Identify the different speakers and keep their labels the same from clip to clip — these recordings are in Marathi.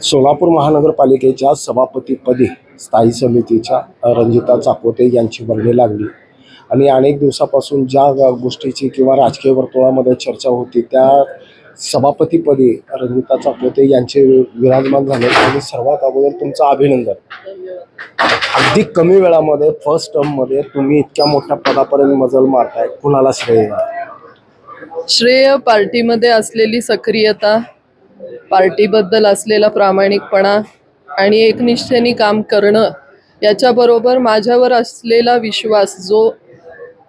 Speaker 1: सोलापूर महानगरपालिकेच्या सभापतीपदी स्थायी समितीच्या रंजिता चाकोते यांची वर्णी लागली आणि अनेक दिवसापासून ज्या गोष्टीची किंवा राजकीय वर्तुळामध्ये चर्चा होती त्या सभापतीपदी रंजिता चाकोते यांचे विराजमान झाले आणि सर्वात अगोदर तुमचं अभिनंदन। अगदी कमी वेळामध्ये फर्स्ट टर्ममध्ये तुम्ही इतक्या मोठ्या पदापर्यंत मजल मारताय, कुणाला श्रेय?
Speaker 2: श्रेय पार्टीमध्ये असलेली सक्रियता, पार्टीबद्दल असलेला प्रामाणिकपणा आणि एकनिष्ठेने काम करणं, याच्याबरोबर माझ्यावर असलेला विश्वास जो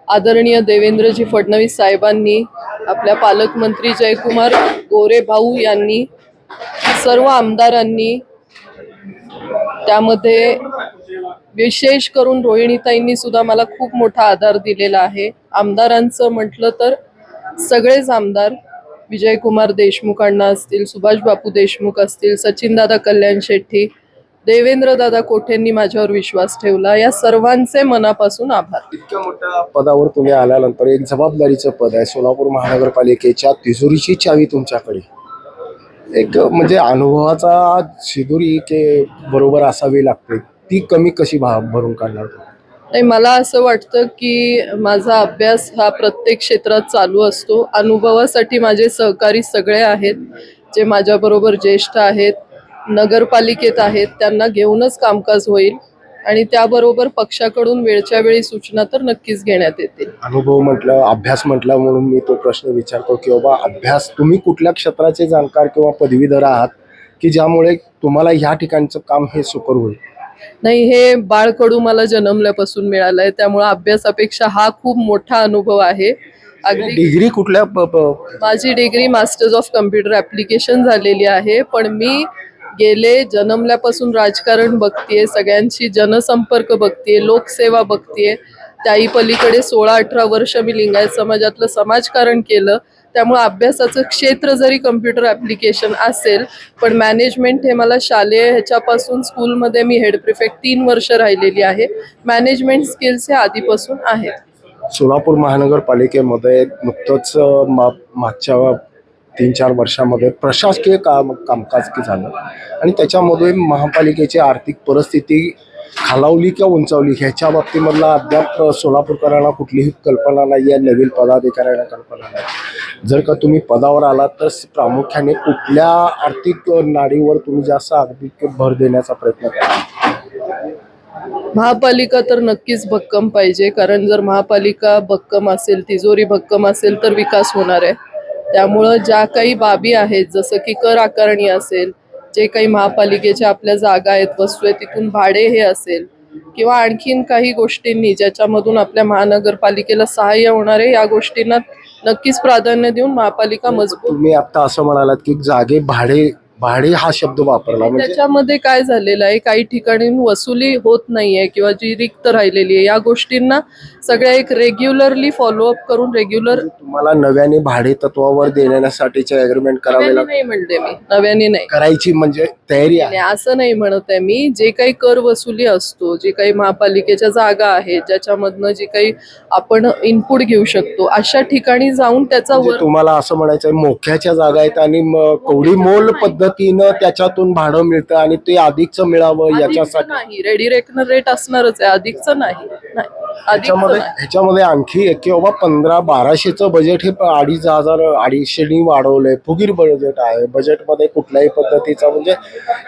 Speaker 2: आदरणीय देवेंद्रजी फडणवीस साहेबांनी, आपल्या पालकमंत्री जयकुमार गोरे भाऊ यांनी, सर्व आमदारांनी, त्यामध्ये विशेष करून रोहिणीताईंनी सुद्धा मला खूप मोठा आधार दिलेला आहे। आमदारांचं म्हटलं तर सगळेच आमदार, विजयकुमार देशमुख अण्णा असतील, सुभाष बापू देशमुख असतील, सचिनदादा कल्याण शेट्टी, देवेंद्रदादा कोठेंनी माझ्यावर विश्वास ठेवला, या सर्वांचे मनापासून आभार।
Speaker 1: इतक्या मोठ्या पदावर तुम्ही आल्यानंतर एक जबाबदारीचं पद आहे। सोलापूर महानगरपालिकेच्या तिजोरीची चावी तुमच्याकडे, एक म्हणजे अनुभवाचा शिदोरी के बरोबर असावी लागते, ती कमी कशी भरून काढणार?
Speaker 2: नाही, मला असं वाटतं की माझा अभ्यास हा प्रत्येक क्षेत्रात चालू असतो। अनुभवासाठी माझे सहकारी सगळे आहेत, जे माझ्याबरोबर ज्येष्ठ आहेत, नगरपालिकेत आहेत, त्यांना घेऊनच कामकाज होईल आणि त्याबरोबर पक्षाकडून वेळच्या वेळी सूचना तर नक्कीच घेण्यात येतील।
Speaker 1: अनुभव म्हटलं, अभ्यास म्हटलं म्हणून मी तो प्रश्न विचारतो की बाबा अभ्यास, तुम्ही कुठल्या क्षेत्राचे जाणकार किंवा पदवीधर आहात की ज्यामुळे तुम्हाला ह्या ठिकाणचं काम हे सुकर होईल?
Speaker 2: नाही, हे बाळकडू मला जन्मल्यापासून मिळालंय, त्यामुळे अभ्यासापेक्षा हा खूप मोठा अनुभव आहे। अगदी
Speaker 1: डिग्री कुठल्या
Speaker 2: माझी degree masters of computer application झालेली आहे, पण मी गेले जन्मल्यापासून राजकारण बघतीये, सगळ्यांची जनसंपर्क बघतीये, लोकसेवा बघतीये। त्याही पलीकडे 16-18 वर्ष मी लिंगायत समाजातलं समाजकारण केलं, त्यामुळे अभ्यासाचं क्षेत्र जरी कम्प्युटर ॲप्लिकेशन असेल, पण मॅनेजमेंट हे मला शालेय ह्याच्यापासून, स्कूलमध्ये मी हेड प्रिफेक्ट 3 वर्ष राहिलेली आहे, मॅनेजमेंट स्किल्स हे आधीपासून आहेत।
Speaker 1: सोलापूर महानगरपालिकेमध्ये नुकतंच मागच्या 3-4 वर्षामध्ये प्रशासकीय कामकाज झालं आणि त्याच्यामध्ये महापालिकेची आर्थिक परिस्थिती खालावली किंवा उंचावली ह्याच्या बाबतीमधला अद्याप सोलापूरकरांना कुठलीही कल्पना नाही आहे, नवीन पदाधिकाऱ्यांना कल्पना नाही। जर का तुम्ही पदावर आलात तर प्रामुख्याने कुठल्या आर्थिक नाडीवर तुम्ही जास्त आर्थिक भर देण्याचा प्रयत्न करा?
Speaker 2: महापालिका तर नक्कीच भक्कम पाहिजे, कारण जर महापालिका भक्कम असेल, तिजोरी भक्कम असेल तर विकास होणार आहे। त्यामुळं ज्या काही बाबी आहेत, जसं की कर आकारणी असेल, जे काही महापालिकेच्या आपल्या जागा आहेत, वस्तू आहेत, तिथून भाडे हे असेल, किंवा आणखीन काही गोष्टींनी ज्याच्यामधून आपल्या महानगरपालिकेला सहाय्य होणार आहे, या गोष्टींना नक्कीच प्राधान्य देऊन महापालिका मजबूत।
Speaker 1: तुम्ही आता असं म्हणालात की जागे भाडे हा शब्द वापरला, म्हणजे
Speaker 2: त्याच्यामध्ये काय झालेलं आहे, काही ठिकाणी वसुली होत नाहीये किंवा जी रिक्त राहिलेली आहे, या गोष्टींना सगळ्या एक रेग्युलरली फॉलोअप करून रेग्युलर
Speaker 1: तुम्हाला नव्याने भाडे तत्वावर देण्यासाठीचे अग्रीमेंट करावे लागेल?
Speaker 2: नाही म्हणते मी, नव्याने नाही
Speaker 1: करायची म्हणजे तयारी आहे
Speaker 2: असं नाही म्हणत आहे मी। जे काही कर वसुली असतो, जे काही महापालिकेच्या जागा आहेत, ज्याच्यामधनं जे काही आपण इनपुट घेऊ शकतो, अशा ठिकाणी जाऊन त्याचा
Speaker 1: तुम्हाला असं म्हणायचं मोक्याच्या जागा आहेत आणि कवडी मोल पद्धतीनं त्याच्यातून भाडं मिळतं आणि ते अधिकच मिळावं याच्यासाठी
Speaker 2: नाही, रेडी रेकनर रेट असणारच आहे, अधिकच नाही।
Speaker 1: ह्याच्यामध्ये आणखी एक की बाबा 1500-1200चं बजेट हे 2500-250 वाढवलंय, फुगीर बजेट आहे। बजेटमध्ये कुठल्याही पद्धतीचा म्हणजे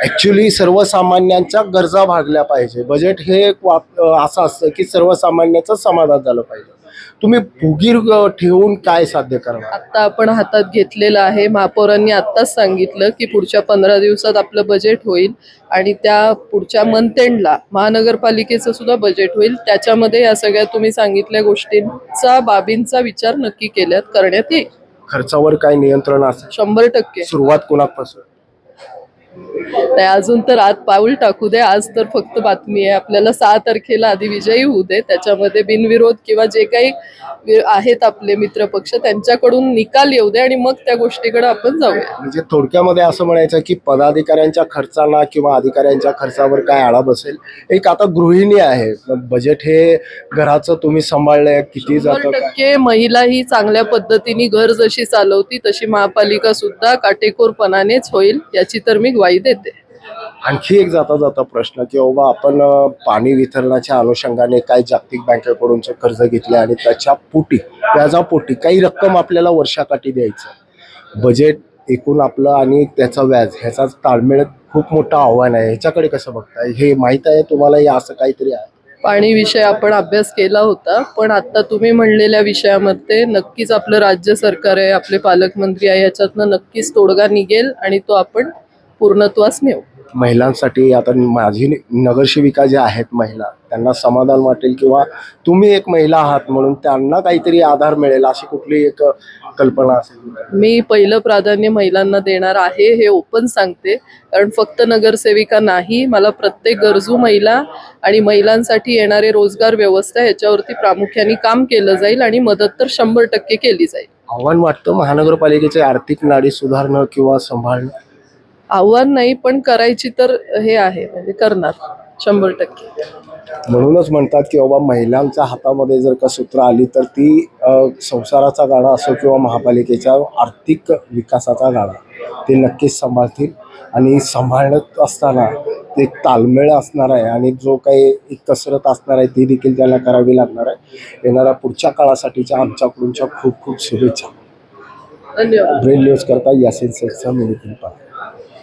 Speaker 1: ऍक्च्युली सर्वसामान्यांच्या गरजा भागल्या पाहिजे। बजेट हे असं असतं की सर्वसामान्यांचं समाधान झालं पाहिजे। तुम्ही फुगीर ठेवून काय साध्य करणार?
Speaker 2: आता आपण हातात घेतलेलं आहे, महापौरांनी आत्ताच सांगितलं की पुढच्या 15 दिवसात आपलं बजेट होईल आणि त्या पुढच्या मंथ एंडला महानगरपालिकेचं सुद्धा बजेट होईल। त्याच्यामध्ये या सगळ्या तुम्ही सांगितल्या गोष्टींचा, बाबींचा विचार नक्की करण्यात येईल।
Speaker 1: खर्चावर काय नियंत्रण असेल?
Speaker 2: 100%।
Speaker 1: सुरुवात कोणापासून?
Speaker 2: नाही, अजून तर आत पाऊल टाकू दे. आज तर फक्त बातमी आहे. आपल्याला 6 तारखेला आधी विजयी होऊ दे, त्याच्यामध्ये बिनविरोध किंवा जे काही आहेत आपले मित्रपक्ष त्यांच्याकडून निकाल येऊ दे आणि मग त्या गोष्टीकडे आपण जाऊया.
Speaker 1: म्हणजे थोडक्यामध्ये असं म्हणायचं की पदाधिकाऱ्यांच्या खर्चाला किंवा अधिकाऱ्यांच्या खर्चावर काय आळा बसेल. एक आता गृहिणी आहे, बजेट हे घराचं तुम्ही सांभाळलंय, किती जातं काय?
Speaker 2: 100% महिला ही चांगल्या पद्धतीने घर जशी चालवती तशी महापालिका सुद्धा काटेकोरपणानेच होईल, याची तर मी ग्वाही देते.
Speaker 1: आणखी एक जाता जाता प्रश्न की बाबा आपण पाणी वितरणाच्या अनुषंगाने काही जागतिक बँकेकडून कर्ज घेतले आणि त्याच्या पोटी व्याजापोटी काही रक्कम आपल्याला वर्षाकाठी द्यायचं. बजेट एकूण आपलं आणि त्याचं व्याज ह्याचा ताळमेळ खूप मोठं आव्हान आहे. ह्याच्याकडे कसं बघताय? हे माहीत आहे तुम्हाला, हे असं काहीतरी आहे?
Speaker 2: पाणी विषय आपण अभ्यास केला होता, पण आता तुम्ही म्हणलेल्या विषयामध्ये नक्कीच आपलं राज्य सरकार आहे, आपले पालकमंत्री आहे, याच्यातनं नक्कीच तोडगा निघेल आणि तो आपण पूर्णत्वास नेऊ.
Speaker 1: महिलांसाठी आता माझी नगरसेविका ज्या आहेत महिला, त्यांना समाधान वाटेल किंवा तुम्ही एक महिला आहात म्हणून त्यांना काहीतरी आधार मिळेल अशी कुठली एक कल्पना असेल?
Speaker 2: मी पहिलं प्राधान्य महिलांना देणार आहे, हे ओपन सांगते. कारण फक्त नगरसेविका नाही, मला प्रत्येक गरजू महिला आणि महिलांसाठी येणारे रोजगार व्यवस्था ह्याच्यावरती प्रामुख्याने काम केलं जाईल आणि मदत तर 100% केली जाईल.
Speaker 1: आव्हान वाटतं महानगरपालिकेचे आर्थिक नाडी सुधारणं किंवा सांभाळणं?
Speaker 2: आव्हान नाही, पण करायची तर हे आहे, म्हणजे करणार 100%.
Speaker 1: म्हणूनच म्हणतात की बाबा महिलांच्या हातामध्ये जर का सूत्र आली तर ती संसाराचा गाडा असो किंवा महापालिकेच्या आर्थिक विकासाचा गाडा ते नक्कीच सांभाळतील. आणि सांभाळत असताना ते ताळमेळ असणार आहे आणि जो काही एक कसरत असणार आहे ती देखील त्याला करावी लागणार आहे. येणाऱ्या पुढच्या काळासाठीच्या आमच्याकडूनच्या खूप खूप शुभेच्छा.
Speaker 2: धन्यवाद.
Speaker 1: ब्रेन न्यूज करता यासिन शेखचा मी नितीन पाटील.